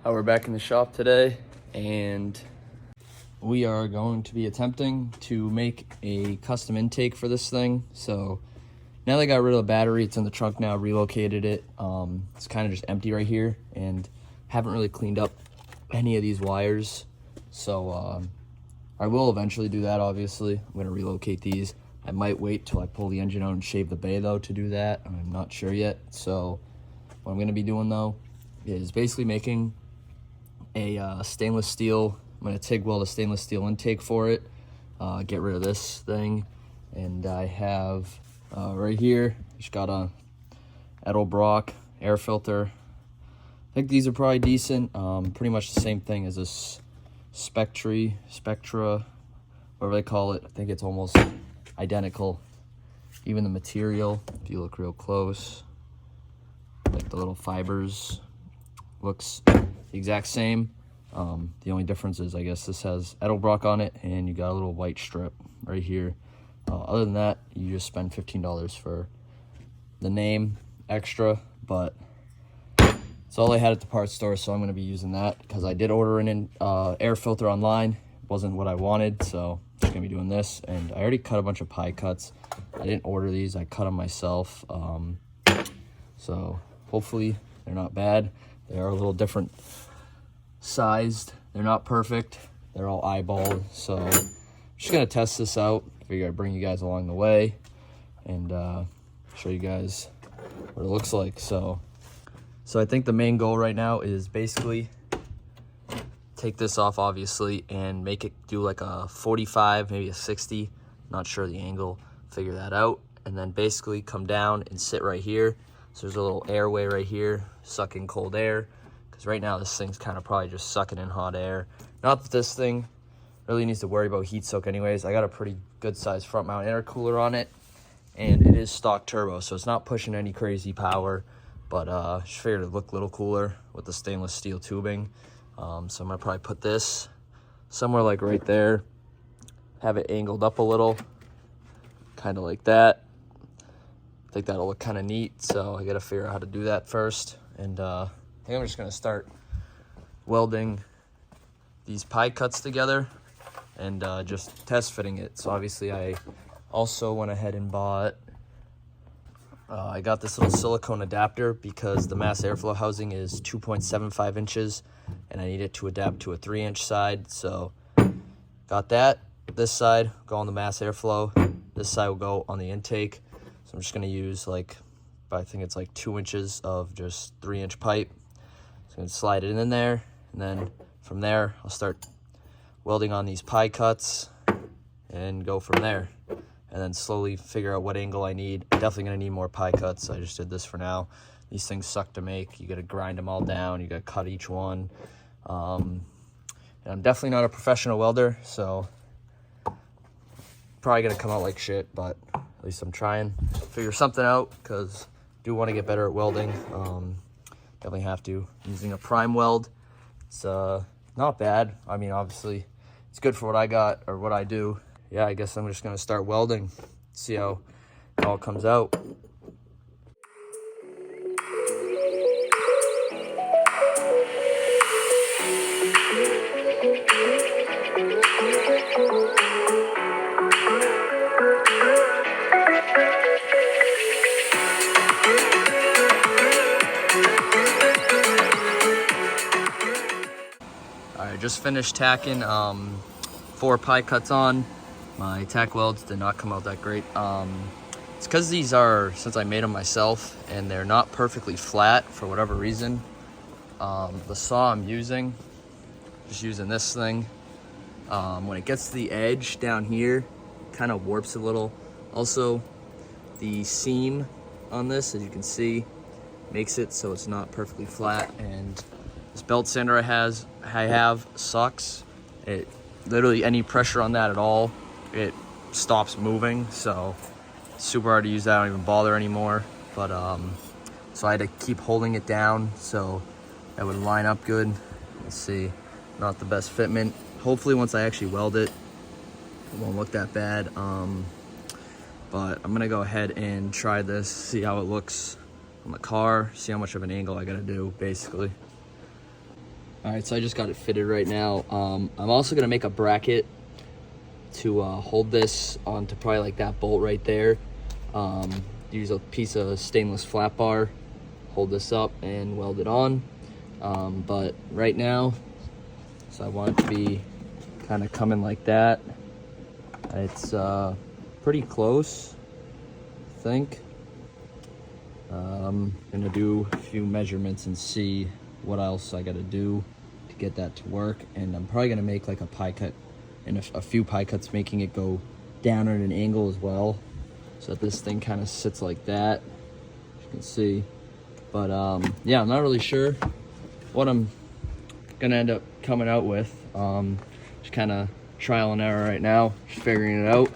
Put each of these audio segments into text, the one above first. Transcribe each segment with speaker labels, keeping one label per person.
Speaker 1: We're back in the shop today, and we are going to be attempting to make a custom intake for this thing. So now they got rid of the battery, it's in the trunk now, relocated it. It's kind of just empty right here, and haven't really cleaned up any of these wires. So I will eventually do that, obviously. I'm going to relocate these. I might wait till I pull the engine out and shave the bay, though, to do that. I'm not sure yet. So what I'm going to be doing, though, is basically making a stainless steel. I'm going to TIG weld a stainless steel intake for it, get rid of this thing. And I have right here, just got a Edelbrock air filter. I think these are probably decent. Pretty much the same thing as this Spectra, whatever they call it. I think it's almost identical. Even the material, if you look real close, like the little fibers, looks the exact same. The only difference is, I guess, this has Edelbrock on it, and you got a little white strip right here. Other than that, you just spend $15 for the name extra, but it's all I had at the parts store, so I'm going to be using that because I did order an air filter online. It wasn't what I wanted, so I'm just going to be doing this. And I already cut a bunch of pie cuts. I didn't order these, I cut them myself. So hopefully they're not bad. They are a little different sized. They're not perfect. They're all eyeballed. So I'm just going to test this out. Figure I'd bring you guys along the way and show you guys what it looks like. So I think the main goal right now is basically take this off, obviously, and make it do like a 45, maybe a 60. Not sure the angle. Figure that out. And then basically come down and sit right here. So there's a little airway right here, suck in cold air. Because right now this thing's kind of probably just sucking in hot air. Not that this thing really needs to worry about heat soak anyways. I got a pretty good sized front mount intercooler on it. And it is stock turbo, so it's not pushing any crazy power. But just figured it'd look a little cooler with the stainless steel tubing. So I'm gonna probably put this somewhere like right there. Have it angled up a little, kind of like that. I think that'll look kind of neat, so I gotta figure out how to do that first. And I think I'm just gonna start welding these pie cuts together and just test fitting it. So obviously I also went ahead and bought, I got this little silicone adapter because the mass airflow housing is 2.75 inches and I need it to adapt to a 3-inch side. So got that. This side go on the mass airflow. This side will go on the intake. So I'm just gonna use I think it's like 2 inches of just 3-inch pipe. So I'm gonna slide it in there, and then from there I'll start welding on these pie cuts and go from there. And then slowly figure out what angle I need. I'm definitely gonna need more pie cuts. I just did this for now. These things suck to make. You gotta grind them all down. You gotta cut each one. And I'm definitely not a professional welder, so probably gonna come out like shit, but at least I'm trying to figure something out because I do want to get better at welding. Definitely have to. Using a prime weld, it's not bad. I mean, obviously it's good for what I got or what I do. Yeah, I guess I'm just gonna start welding, see how it all comes out. Alright, just finished tacking 4 pie cuts on. My tack welds did not come out that great. It's because these are, since I made them myself, and they're not perfectly flat for whatever reason. The saw I'm using, just using this thing, when it gets to the edge down here, kind of warps a little. Also, the seam on this, as you can see, makes it so it's not perfectly flat. And this belt sander I have sucks. It literally, any pressure on that at all, it stops moving. So it's super hard to use that. I don't even bother anymore. But so I had to keep holding it down so that would line up good. Let's see, not the best fitment. Hopefully once I actually weld it, it won't look that bad. But I'm gonna go ahead and try this, see how it looks on the car, see how much of an angle I gotta do, basically. All right, so I just got it fitted right now. I'm also gonna make a bracket to hold this onto probably like that bolt right there. Use a piece of stainless flat bar, hold this up and weld it on. But right now, so I want it to be kind of coming like that. It's pretty close, I think. I'm gonna do a few measurements and see what else I gotta do to get that to work. And I'm probably gonna make like a pie cut and a few pie cuts, making it go down at an angle as well, so that this thing kind of sits like that, as you can see. But yeah, I'm not really sure what I'm gonna end up coming out with. Just kind of trial and error right now, just figuring it out.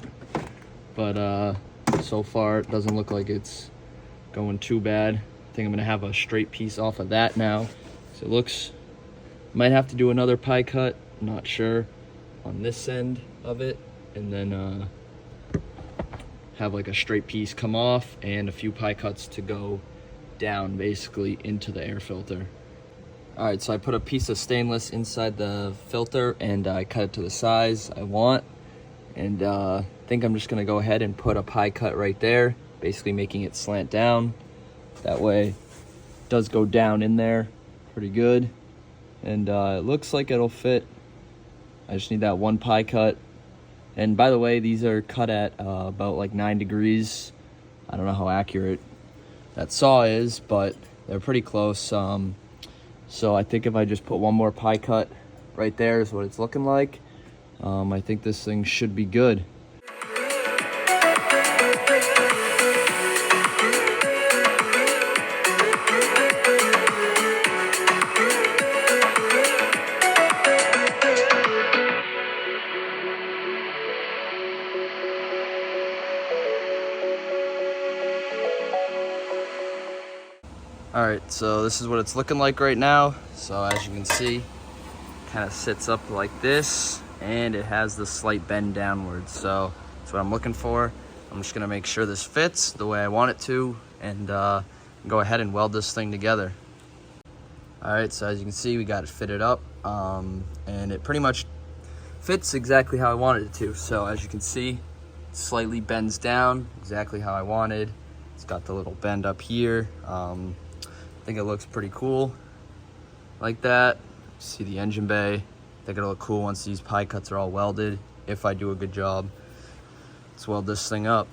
Speaker 1: But so far it doesn't look like it's going too bad. I think I'm gonna have a straight piece off of that now. So it looks, might have to do another pie cut, not sure, on this end of it, and then have like a straight piece come off and a few pie cuts to go down basically into the air filter. All right, so I put a piece of stainless inside the filter and I cut it to the size I want. And I think I'm just gonna go ahead and put a pie cut right there, basically making it slant down. That way it does go down in there pretty good. And it looks like it'll fit. I just need that one pie cut. And by the way, these are cut at about like 9 degrees. I don't know how accurate that saw is, but they're pretty close. So I think if I just put one more pie cut right there is what it's looking like. I think this thing should be good. All right, so this is what it's looking like right now. So as you can see, kind of sits up like this, and it has the slight bend downwards. So that's what I'm looking for. I'm just gonna make sure this fits the way I want it to, and go ahead and weld this thing together. All right, so as you can see, we got it fitted up, and it pretty much fits exactly how I wanted it to. So as you can see, it slightly bends down exactly how I wanted. It's got the little bend up here. I think it looks pretty cool like that. See the engine bay. I think it'll look cool once these pie cuts are all welded, if I do a good job. Let's weld this thing up.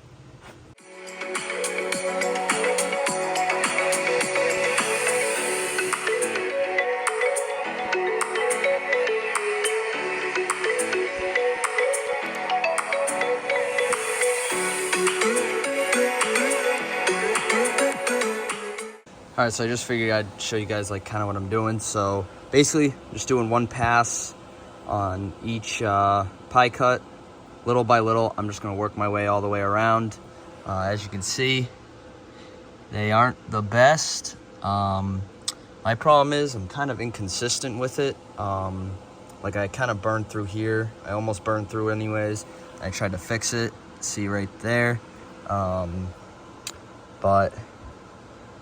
Speaker 1: All right, so I just figured I'd show you guys like kind of what I'm doing. So basically, I'm just doing one pass on each pie cut, little by little. I'm just gonna work my way all the way around. As you can see, they aren't the best. My problem is I'm kind of inconsistent with it. Like I kind of burned through here. I almost burned through anyways. I tried to fix it, see right there. But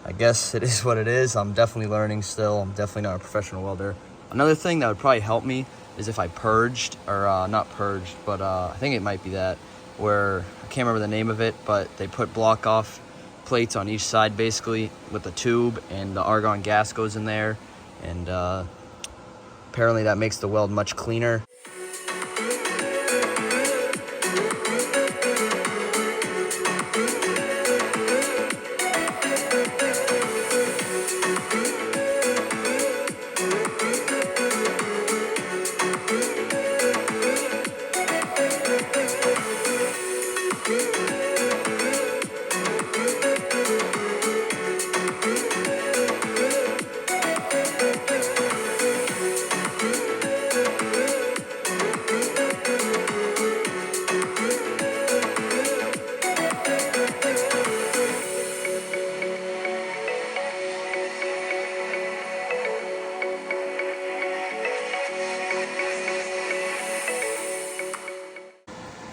Speaker 1: I guess it is what it is. I'm definitely learning still. I'm definitely not a professional welder. Another thing that would probably help me is if I purged, or not purged, but I think it might be that, where I can't remember the name of it, but they put block off plates on each side basically with the tube, and the argon gas goes in there, and apparently that makes the weld much cleaner.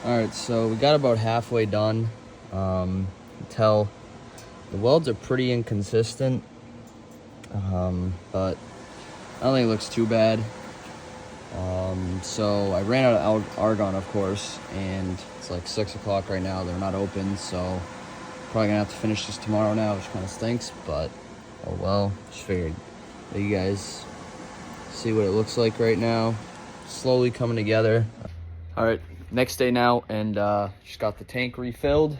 Speaker 1: All right, so we got about halfway done. Tell the welds are pretty inconsistent, but I don't think it looks too bad. So I ran out of argon, of course, and it's like 6 o'clock right now. They're not open, so probably gonna have to finish this tomorrow now, which kind of stinks, but oh well. Just figured that you guys see what it looks like right now. Slowly coming together. All right, next day now, and just got the tank refilled.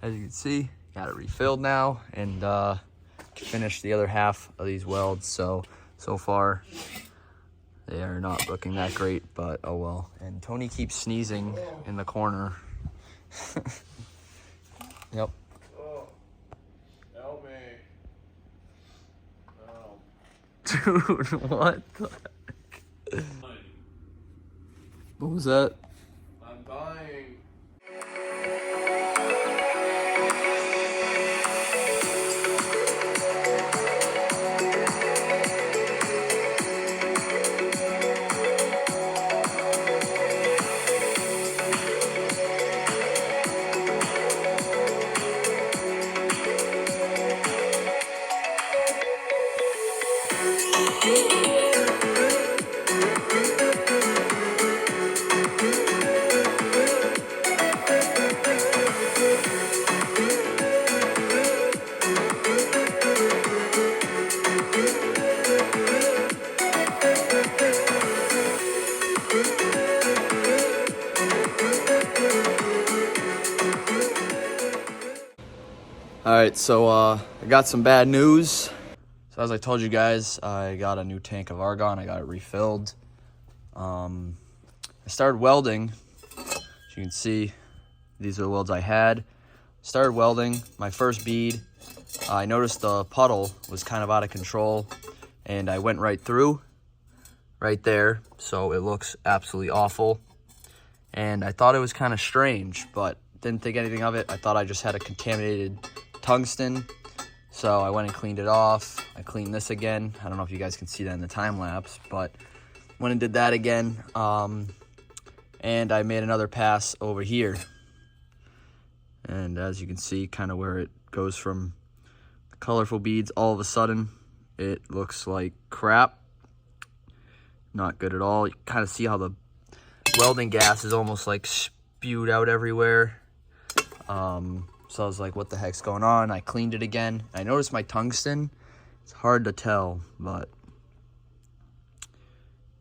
Speaker 1: As you can see, got it refilled now, and finished the other half of these welds. So far they are not looking that great, but oh well. And Tony keeps sneezing in the corner. Yep.
Speaker 2: Oh, help me. Oh.
Speaker 1: Dude, what the heck? What was that?
Speaker 2: I'm dying.
Speaker 1: All right, so I got some bad news. So as I told you guys, I got a new tank of argon. I got it refilled. I started welding. As you can see, these are the welds I had. Started welding my first bead. I noticed the puddle was kind of out of control, and I went right through, right there. So it looks absolutely awful. And I thought it was kind of strange, but didn't think anything of it. I thought I just had a contaminated tungsten. So I went and cleaned it off. I cleaned this again. I don't know if you guys can see that in the time lapse, but went and did that again. And I made another pass over here. And as you can see, kind of where it goes from the colorful beads, all of a sudden, it looks like crap. Not good at all. You kind of see how the welding gas is almost like spewed out everywhere. So I was like, what the heck's going on? I cleaned it again. I noticed my tungsten. It's hard to tell, but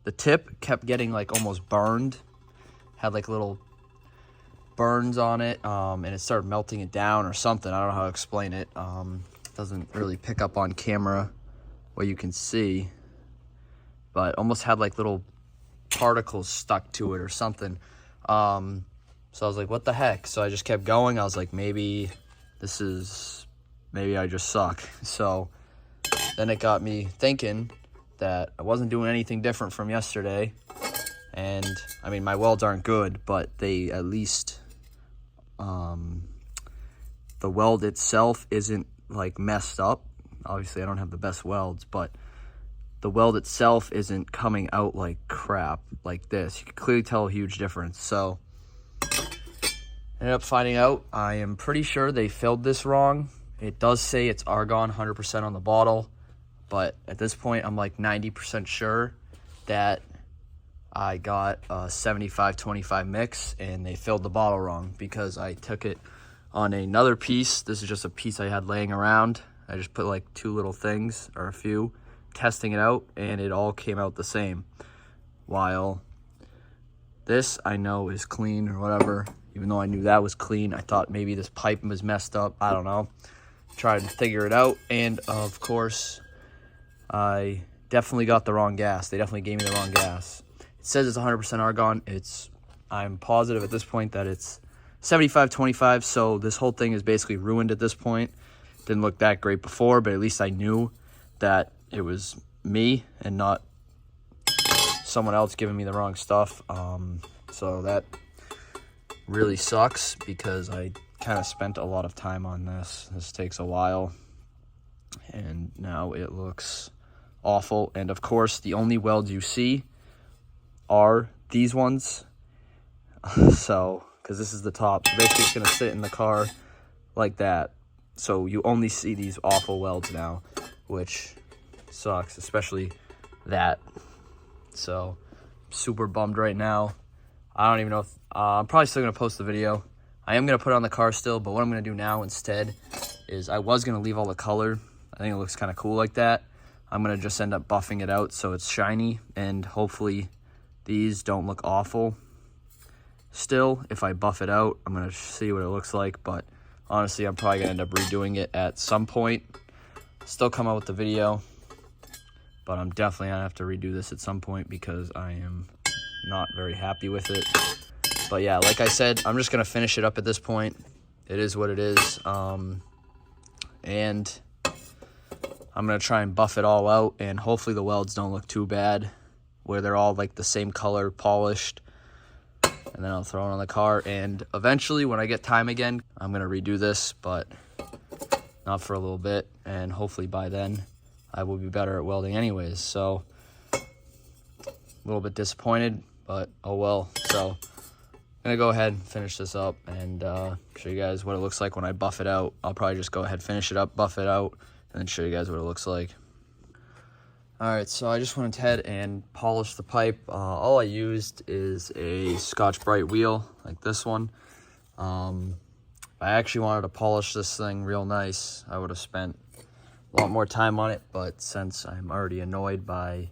Speaker 1: the tip kept getting like almost burned. Had like little burns on it, and it started melting it down or something. I don't know how to explain it. Doesn't really pick up on camera what you can see, but almost had like little particles stuck to it or something. So I was like, what the heck? So I just kept going. I was like, maybe I just suck. So then it got me thinking that I wasn't doing anything different from yesterday. And I mean, my welds aren't good, but they at least, the weld itself isn't like messed up. Obviously I don't have the best welds, but the weld itself isn't coming out like crap like this. You can clearly tell a huge difference. So ended up finding out, I am pretty sure they filled this wrong. It does say it's argon 100% on the bottle, but at this point I'm like 90% sure that I got a 75-25 mix and they filled the bottle wrong, because I took it on another piece. This is just a piece I had laying around. I just put like two little things or a few, testing it out, and it all came out the same. While this I know is clean or whatever. Even though I knew that was clean, I thought maybe this pipe was messed up. I don't know. Tried to figure it out, and of course, I definitely got the wrong gas. They definitely gave me the wrong gas. It says it's 100% argon. I'm positive at this point that it's 75-25, so this whole thing is basically ruined at this point. Didn't look that great before, but at least I knew that it was me and not someone else giving me the wrong stuff. So that really sucks, because I kind of spent a lot of time on this. This takes a while, and now it looks awful. And of course, the only welds you see are these ones. So, because this is the top, so basically it's going to sit in the car like that. So you only see these awful welds now, which sucks, especially that. So super bummed right now. I don't even know if I'm probably still gonna post the video. I am gonna put it on the car still, but what I'm gonna do now instead is I was gonna leave all the color. I think it looks kind of cool like that. I'm gonna just end up buffing it out so it's shiny, and hopefully these don't look awful. Still, if I buff it out, I'm gonna see what it looks like, but honestly, I'm probably gonna end up redoing it at some point. Still come out with the video, but I'm definitely gonna have to redo this at some point because I am not very happy with it. But yeah, like I said, I'm just gonna finish it up at this point. It is what it is. And I'm gonna try and buff it all out, and hopefully the welds don't look too bad, where they're all like the same color, polished. And then I'll throw it on the car, and eventually when I get time again, I'm gonna redo this, but not for a little bit, and hopefully by then I will be better at welding anyways. So a little bit disappointed, but oh well. So I'm gonna go ahead and finish this up and show you guys what it looks like when I buff it out. I'll probably just go ahead, finish it up, buff it out, and then show you guys what it looks like. All right, so I just went ahead and polished the pipe. All I used is a Scotch-Brite wheel like this one. I actually wanted to polish this thing real nice. I would have spent a lot more time on it, but since I'm already annoyed by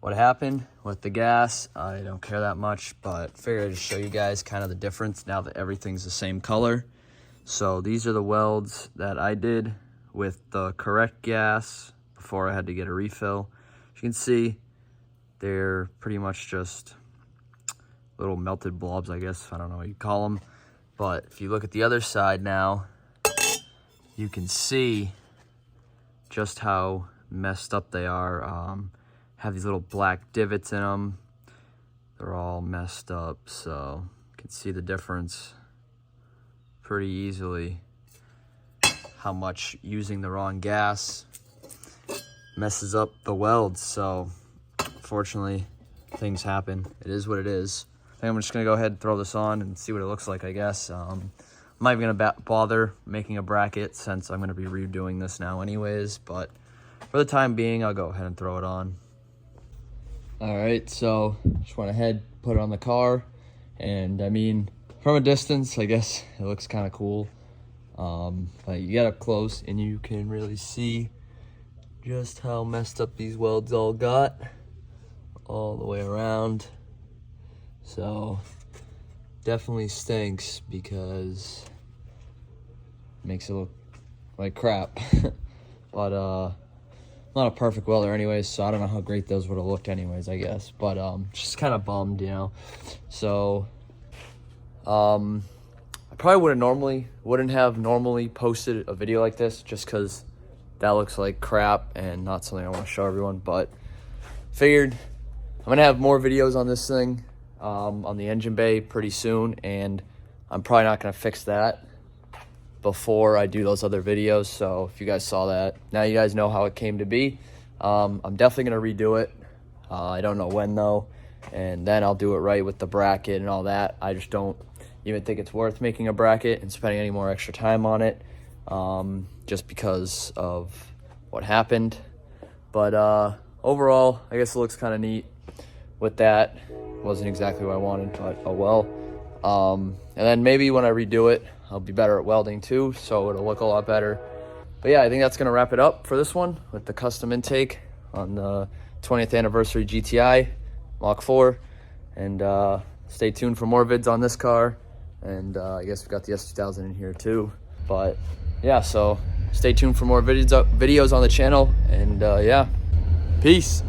Speaker 1: what happened with the gas, I don't care that much, but figured I'd just show you guys kind of the difference now that everything's the same color. So these are the welds that I did with the correct gas before I had to get a refill. As you can see, they're pretty much just little melted blobs, I guess. I don't know what you call them. But if you look at the other side now, you can see just how messed up they are. Have these little black divots in them. They're all messed up, so you can see the difference pretty easily. How much using the wrong gas messes up the welds. So unfortunately, things happen. It is what it is. I think I'm just gonna go ahead and throw this on and see what it looks like, I guess. I'm not even gonna bother making a bracket since I'm gonna be redoing this now anyways, but for the time being, I'll go ahead and throw it on. All right, so just went ahead, put it on the car, and I mean, from a distance, I guess it looks kind of cool. But you get up close and you can really see just how messed up these welds all got all the way around. So definitely stinks because it makes it look like crap. But not a perfect welder anyways, so I don't know how great those would have looked anyways, I guess. But just kind of bummed, you know. So I probably wouldn't have normally posted a video like this just because that looks like crap and not something I want to show everyone. But figured I'm gonna have more videos on this thing on the engine bay pretty soon, and I'm probably not gonna fix that before I do those other videos. So if you guys saw that, now you guys know how it came to be. I'm definitely gonna redo it. I don't know when though, and then I'll do it right with the bracket and all that. I just don't even think it's worth making a bracket and spending any more extra time on it, just because of what happened. But overall, I guess it looks kind of neat with that. Wasn't exactly what I wanted, but oh well. And then maybe when I redo it, I'll be better at welding too, so it'll look a lot better. But yeah, I think that's gonna wrap it up for this one with the custom intake on the 20th Anniversary GTI MK4. And stay tuned for more vids on this car. And I guess we've got the S2000 in here too. But yeah, so stay tuned for more videos on the channel. And yeah, peace.